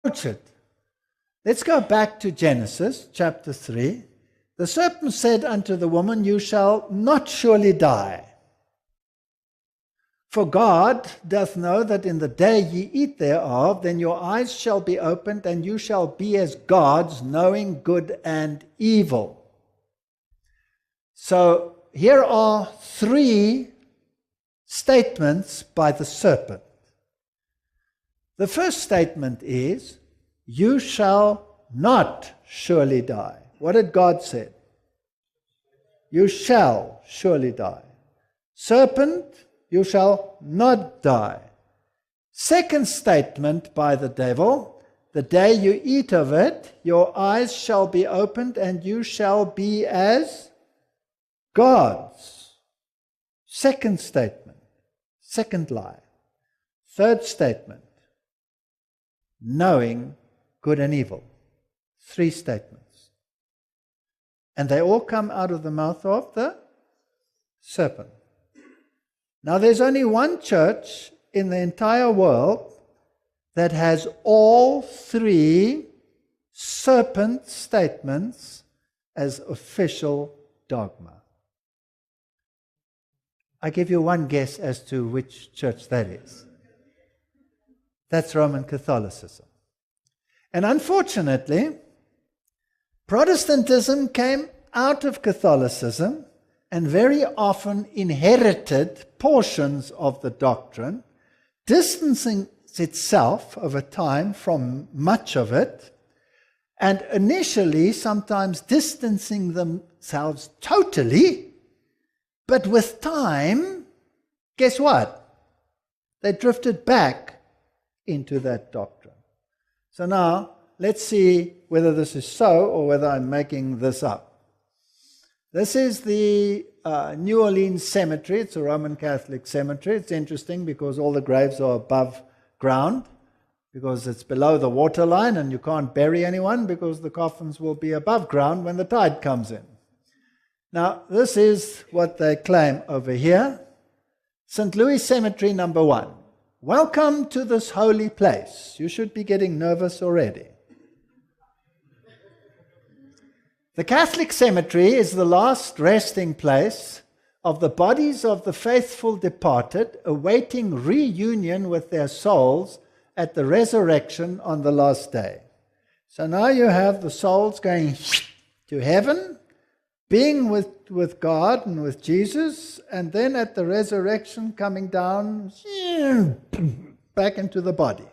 it. Let's go back to Genesis chapter 3. The serpent said unto the woman, You shall not surely die. For God doth know that in the day ye eat thereof, then your eyes shall be opened, and you shall be as gods, knowing good and evil. So here are 3 statements by the serpent. The first statement is, You shall not surely die. What did God say? You shall surely die. Serpent, you shall not die. Second statement by the devil, the day you eat of it, your eyes shall be opened and you shall be as gods. Second statement, second lie. Third statement, knowing good and evil. 3 statements. And they all come out of the mouth of the serpent. Now there's only one church in the entire world that has all 3 serpent statements as official dogma. I give you one guess as to which church that is. That's Roman Catholicism. And unfortunately, Protestantism came out of Catholicism and very often inherited portions of the doctrine, distancing itself over time from much of it, and initially sometimes distancing themselves totally, but with time, guess what? They drifted back into that doctrine. So now, let's see whether this is so or whether I'm making this up. This is the New Orleans Cemetery. It's a Roman Catholic cemetery. It's interesting because all the graves are above ground, because it's below the water line and you can't bury anyone because the coffins will be above ground when the tide comes in. Now, this is what they claim over here. St. Louis Cemetery, number 1. Welcome to this holy place. You should be getting nervous already. The Catholic cemetery is the last resting place of the bodies of the faithful departed, awaiting reunion with their souls at the resurrection on the last day. So now you have the souls going to heaven, being with God and with Jesus, and then at the resurrection coming down back into the body.